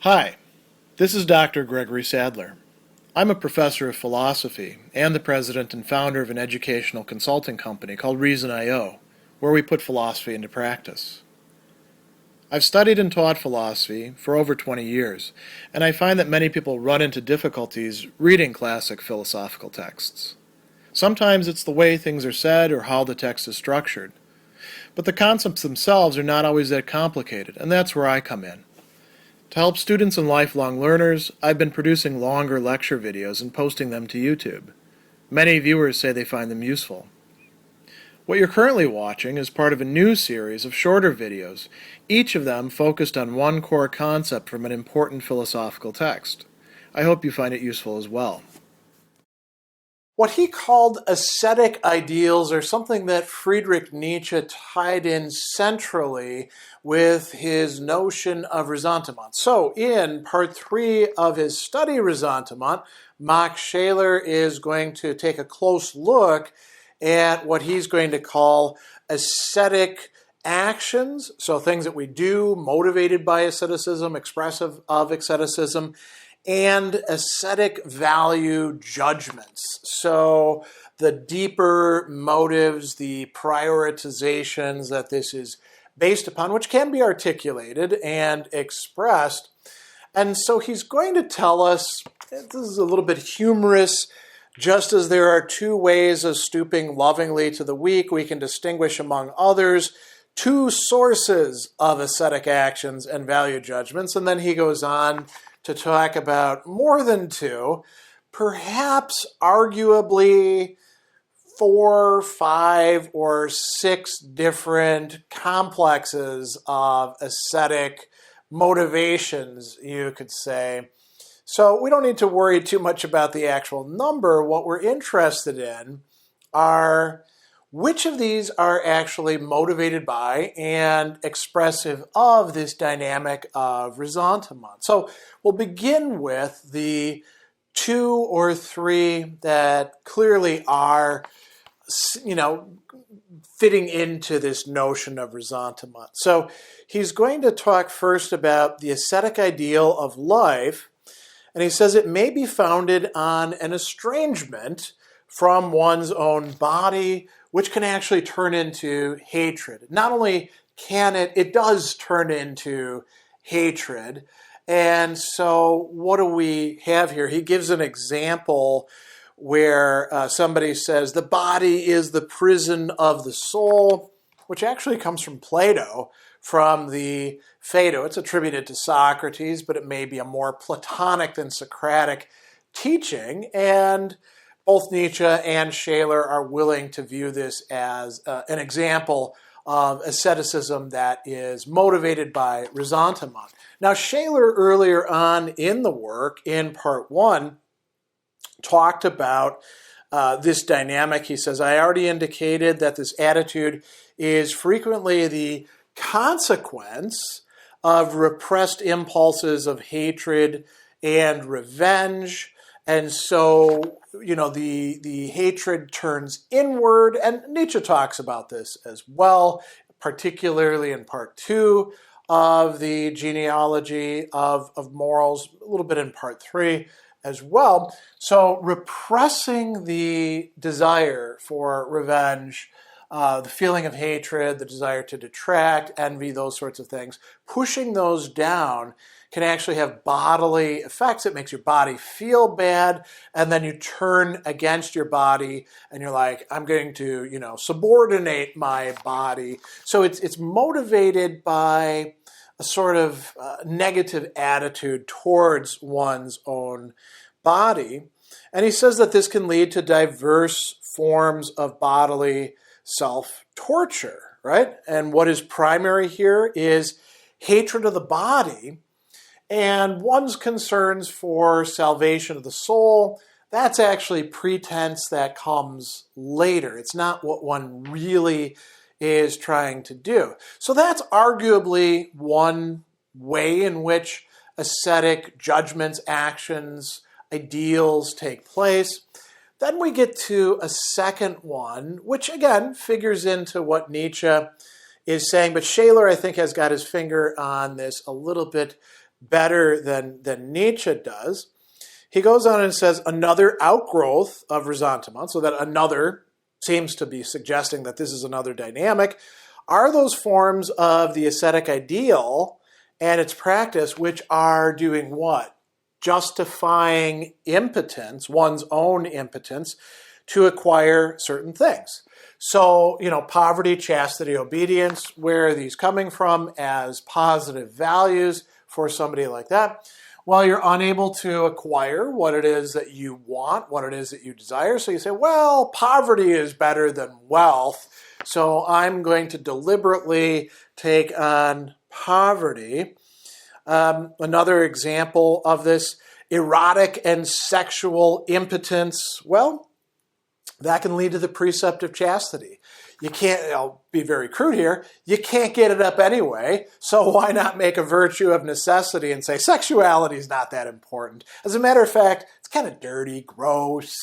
Hi, this is Dr. Gregory Sadler. I'm a professor of philosophy and the president and founder of an educational consulting company called Reason.io, where we put philosophy into practice. I've studied and taught philosophy for over 20 years, and I find that many people run into difficulties reading classic philosophical texts. Sometimes it's the way things are said or how the text is structured. But the concepts themselves are not always that complicated, and that's where I come in. To help students and lifelong learners, I've been producing longer lecture videos and posting them to YouTube. Many viewers say they find them useful. What you're currently watching is part of a new series of shorter videos, each of them focused on one core concept from an important philosophical text. I hope you find it useful as well. What he called ascetic ideals are something that Friedrich Nietzsche tied in centrally with his notion of ressentiment. So in part 3 of his study Ressentiment, Max Scheler is going to take a close look at what he's going to call ascetic actions, so things that we do motivated by asceticism, expressive of asceticism, and ascetic value judgments. So the deeper motives, the prioritizations that this is based upon, which can be articulated and expressed. And so he's going to tell us, this is a little bit humorous, just as there are two ways of stooping lovingly to the weak, we can distinguish among others two sources of ascetic actions and value judgments. And then he goes on to talk about more than two, perhaps arguably 4, 5, or 6 different complexes of ascetic motivations, you could say. So we don't need to worry too much about the actual number. What we're interested in are which of these are actually motivated by and expressive of this dynamic of ressentiment. So we'll begin with the 2 or 3 that clearly are, fitting into this notion of ressentiment. So he's going to talk first about the ascetic ideal of life, and he says it may be founded on an estrangement from one's own body, which can actually turn into hatred. Not only can it does turn into hatred. And so what do we have here? He gives an example where somebody says the body is the prison of the soul, which actually comes from Plato, from the Phaedo. It's attributed to Socrates, but it may be a more Platonic than Socratic teaching. And both Nietzsche and Scheler are willing to view this as an example of asceticism that is motivated by ressentiment. Now, Scheler earlier on in the work, in part 1, talked about this dynamic. He says, I already indicated that this attitude is frequently the consequence of repressed impulses of hatred and revenge. And so, the hatred turns inward, and Nietzsche talks about this as well, particularly in part 2 of the genealogy of morals, a little bit in part 3 as well. So repressing the desire for revenge, the feeling of hatred, the desire to detract, envy, those sorts of things, pushing those down can actually have bodily effects. It makes your body feel bad, and then you turn against your body, and you're like, I'm going to, subordinate my body. So it's motivated by a sort of negative attitude towards one's own body. And he says that this can lead to diverse forms of bodily self-torture, right? And what is primary here is hatred of the body, and one's concerns for salvation of the soul. That's actually pretense that comes later. It's not what one really is trying to do. So that's arguably one way in which ascetic judgments, actions, ideals take place. Then we get to a second one, which again figures into what Nietzsche is saying, but Scheler, I think, has got his finger on this a little bit better than Nietzsche does. He goes on and says another outgrowth of ressentiment, so that another seems to be suggesting that this is another dynamic, are those forms of the ascetic ideal and its practice which are doing what? Justifying impotence, one's own impotence, to acquire certain things. So, poverty, chastity, obedience, where are these coming from as positive values for somebody like that? Well, you're unable to acquire what it is that you want, what it is that you desire. So you say, well, poverty is better than wealth, so I'm going to deliberately take on poverty. Another example of this, erotic and sexual impotence. Well, that can lead to the precept of chastity. You can't, I'll be very crude here, you can't get it up anyway, so why not make a virtue of necessity and say sexuality is not that important? As a matter of fact, it's kind of dirty, gross,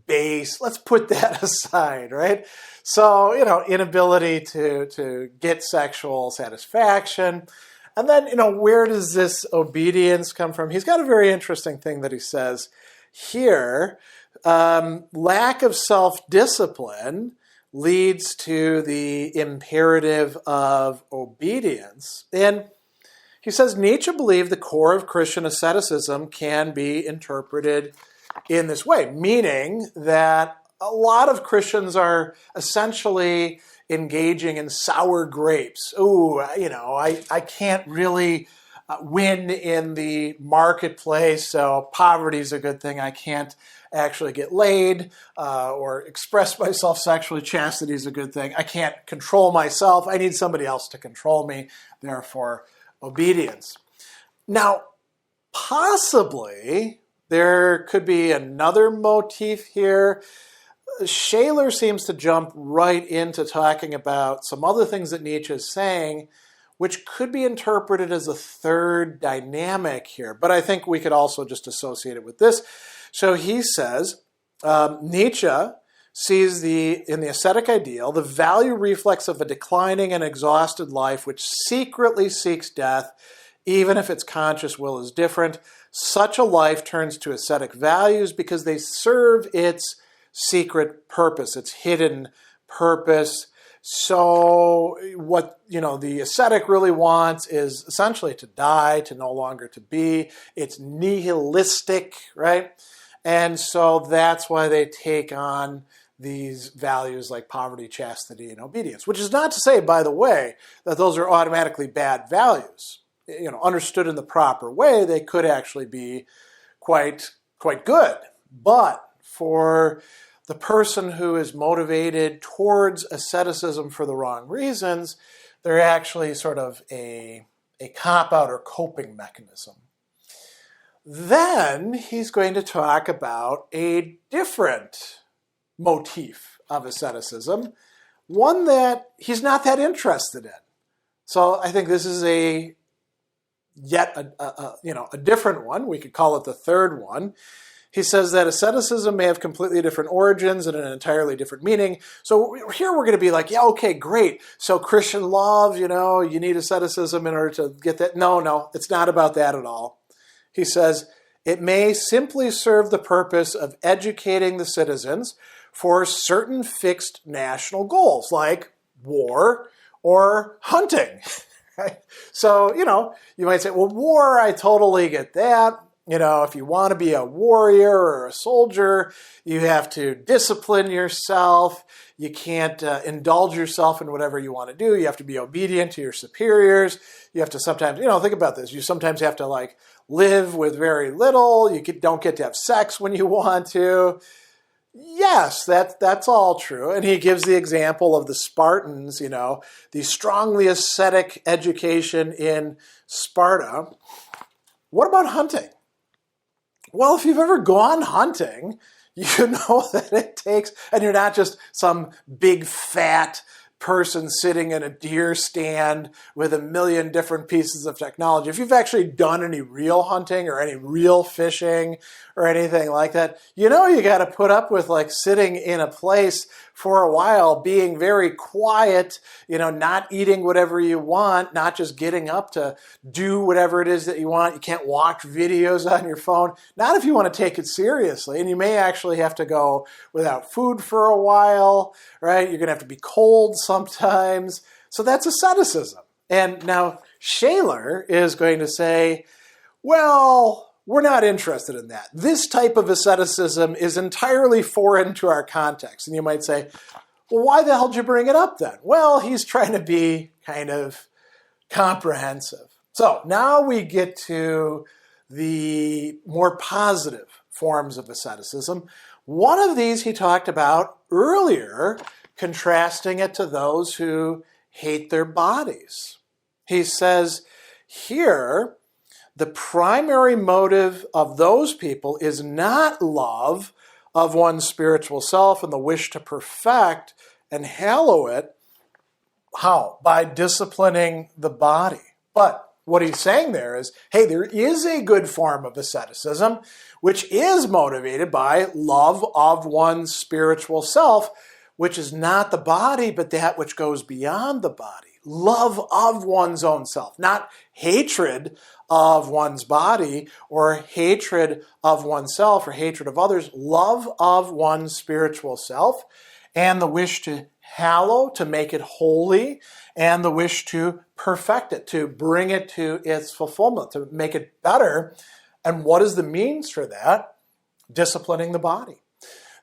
base. Let's put that aside, right? So, inability to get sexual satisfaction. And then, where does this obedience come from? He's got a very interesting thing that he says here. Lack of self-discipline leads to the imperative of obedience. And he says Nietzsche believed the core of Christian asceticism can be interpreted in this way, meaning that a lot of Christians are essentially engaging in sour grapes. Ooh, I can't really win in the marketplace, so poverty is a good thing. I can't actually get laid or express myself sexually. Chastity is a good thing. I can't control myself. I need somebody else to control me. Therefore, obedience. Now, possibly there could be another motif here. Scheler seems to jump right into talking about some other things that Nietzsche is saying, which could be interpreted as a third dynamic here. But I think we could also just associate it with this. So he says, Nietzsche sees in the ascetic ideal the value reflex of a declining and exhausted life which secretly seeks death, even if its conscious will is different. Such a life turns to ascetic values because they serve its secret purpose, its hidden purpose. So what, the ascetic really wants is essentially to die, to no longer to be. It's nihilistic, right? And so that's why they take on these values like poverty, chastity, and obedience, which is not to say, by the way, that those are automatically bad values. Understood in the proper way, they could actually be quite good. But for the person who is motivated towards asceticism for the wrong reasons, they're actually sort of a cop-out or coping mechanism. Then he's going to talk about a different motif of asceticism, one that he's not that interested in. So I think this is a different one. We could call it the third one. He says that asceticism may have completely different origins and an entirely different meaning. So here we're going to be like, yeah, okay, great. So Christian love, you need asceticism in order to get that. No, it's not about that at all. He says, it may simply serve the purpose of educating the citizens for certain fixed national goals, like war or hunting. Right? So, you might say, well, war, I totally get that. If you want to be a warrior or a soldier, you have to discipline yourself. You can't indulge yourself in whatever you want to do. You have to be obedient to your superiors. You have to sometimes, think about this. You sometimes have to live with very little. You don't get to have sex when you want to. Yes, that's all true. And he gives the example of the Spartans, the strongly ascetic education in Sparta. What about hunting? Well, if you've ever gone hunting, you know that it takes, and you're not just some big fat person sitting in a deer stand with a million different pieces of technology. If you've actually done any real hunting or any real fishing or anything like that, you know you got to put up with like sitting in a place for a while, being very quiet, not eating whatever you want, not just getting up to do whatever it is that you want. You can't watch videos on your phone, not if you want to take it seriously. And you may actually have to go without food for a while, right? You're going to have to be cold sometimes. So that's asceticism. And now Scheler is going to say, well, we're not interested in that. This type of asceticism is entirely foreign to our context. And you might say, well, why the hell did you bring it up then? Well, he's trying to be kind of comprehensive. So now we get to the more positive forms of asceticism. One of these he talked about earlier, contrasting it to those who hate their bodies. He says here, the primary motive of those people is not love of one's spiritual self and the wish to perfect and hallow it. How? By disciplining the body. But what he's saying there is, hey, there is a good form of asceticism which is motivated by love of one's spiritual self, which is not the body, but that which goes beyond the body. Love of one's own self, not hatred of one's body or hatred of oneself or hatred of others. Love of one's spiritual self and the wish to hallow, to make it holy, and the wish to perfect it, to bring it to its fulfillment, to make it better. And what is the means for that? Disciplining the body.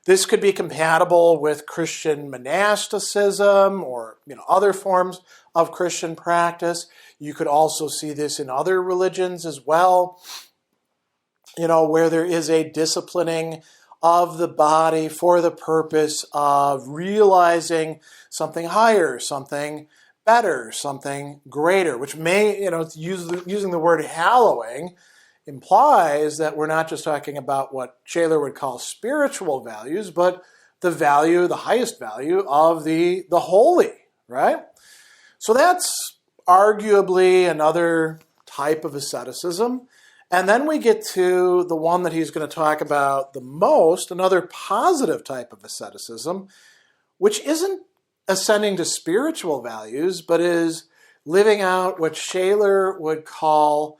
This could be compatible with Christian monasticism or other forms of Christian practice. You could also see this in other religions as well, where there is a disciplining of the body for the purpose of realizing something higher, something better, something greater, which may, using the word hallowing implies that we're not just talking about what Scheler would call spiritual values, but the highest value of the holy, right? So that's arguably another type of asceticism. And then we get to the one that he's going to talk about the most, another positive type of asceticism, which isn't ascending to spiritual values, but is living out what Scheler would call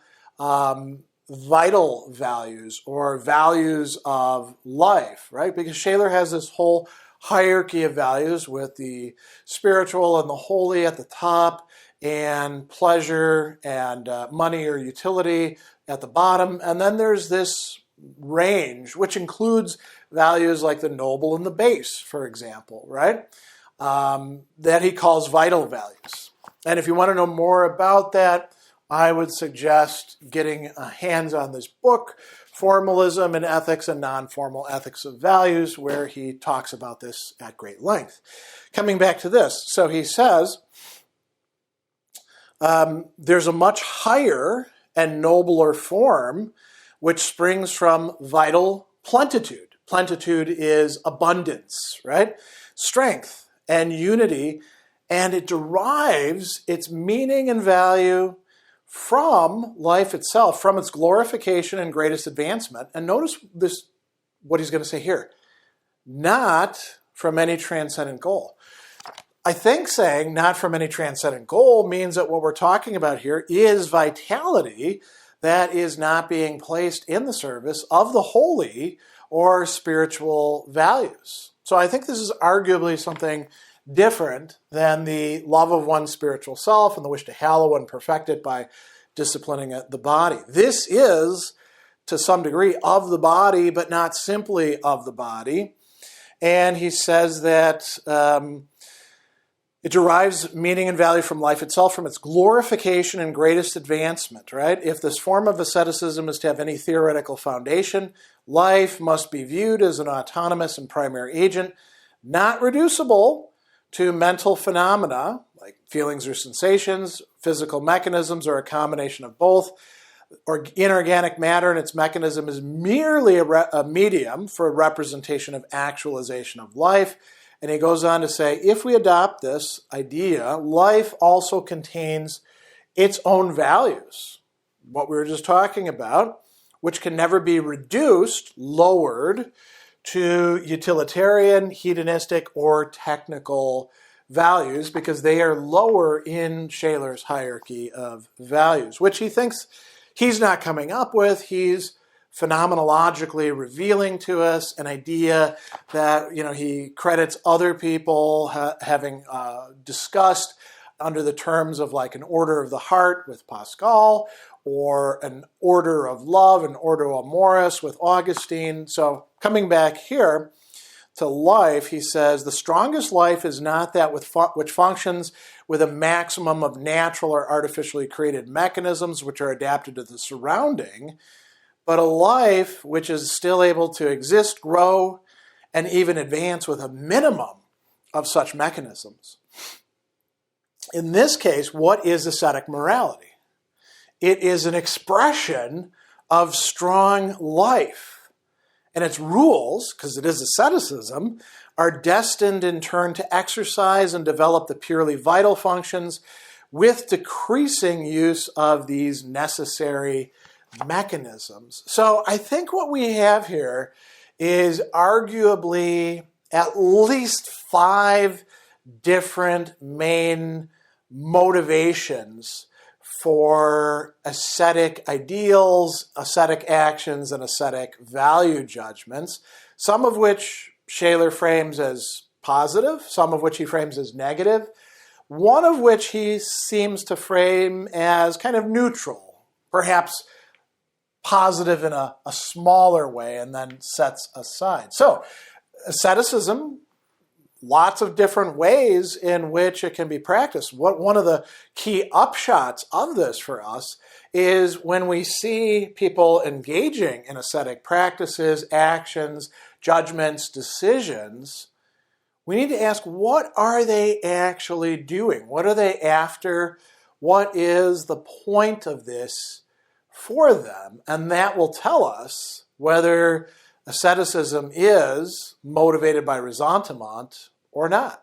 vital values or values of life, right? Because Scheler has this whole hierarchy of values with the spiritual and the holy at the top and pleasure and money or utility at the bottom. And then there's this range, which includes values like the noble and the base, for example, right? That he calls vital values. And if you want to know more about that, I would suggest getting hands on this book, Formalism in Ethics and Non-Formal Ethics of Values, where he talks about this at great length. Coming back to this, so he says, there's a much higher and nobler form which springs from vital plenitude. Plenitude is abundance, right? Strength and unity, and it derives its meaning and value from life itself, from its glorification and greatest advancement. And notice this, what he's going to say here, not from any transcendent goal. I think saying not from any transcendent goal means that what we're talking about here is vitality that is not being placed in the service of the holy or spiritual values. So I think this is arguably something different than the love of one's spiritual self and the wish to hallow and perfect it by disciplining the body. This is, to some degree, of the body, but not simply of the body. And he says that it derives meaning and value from life itself, from its glorification and greatest advancement, right? If this form of asceticism is to have any theoretical foundation, life must be viewed as an autonomous and primary agent, not reducible to mental phenomena, like feelings or sensations, physical mechanisms, or a combination of both. Or inorganic matter and its mechanism is merely a medium for a representation of actualization of life, And he goes on to say, if we adopt this idea, life also contains its own values, what we were just talking about, which can never be reduced, lowered to utilitarian, hedonistic, or technical values, because they are lower in Scheler's hierarchy of values, which he thinks he's not coming up with. He's phenomenologically revealing to us an idea that he credits other people having discussed under the terms of like an order of the heart with Pascal, or an order of love, an order amoris with Augustine. So coming back here to life, he says, the strongest life is not that which functions with a maximum of natural or artificially created mechanisms which are adapted to the surrounding, but a life which is still able to exist, grow, and even advance with a minimum of such mechanisms. In this case, what is ascetic morality? It is an expression of strong life. And its rules, because it is asceticism, are destined in turn to exercise and develop the purely vital functions with decreasing use of these necessary mechanisms. So I think what we have here is arguably at least 5 different main motivations for ascetic ideals, ascetic actions, and ascetic value judgments, some of which Scheler frames as positive, some of which he frames as negative, one of which he seems to frame as kind of neutral, perhaps positive in a smaller way, and then sets aside. So, asceticism, lots of different ways in which it can be practiced. One of the key upshots of this for us is when we see people engaging in ascetic practices, actions, judgments, decisions, we need to ask, what are they actually doing? What are they after? What is the point of this for them? And that will tell us whether asceticism is motivated by ressentiment or not.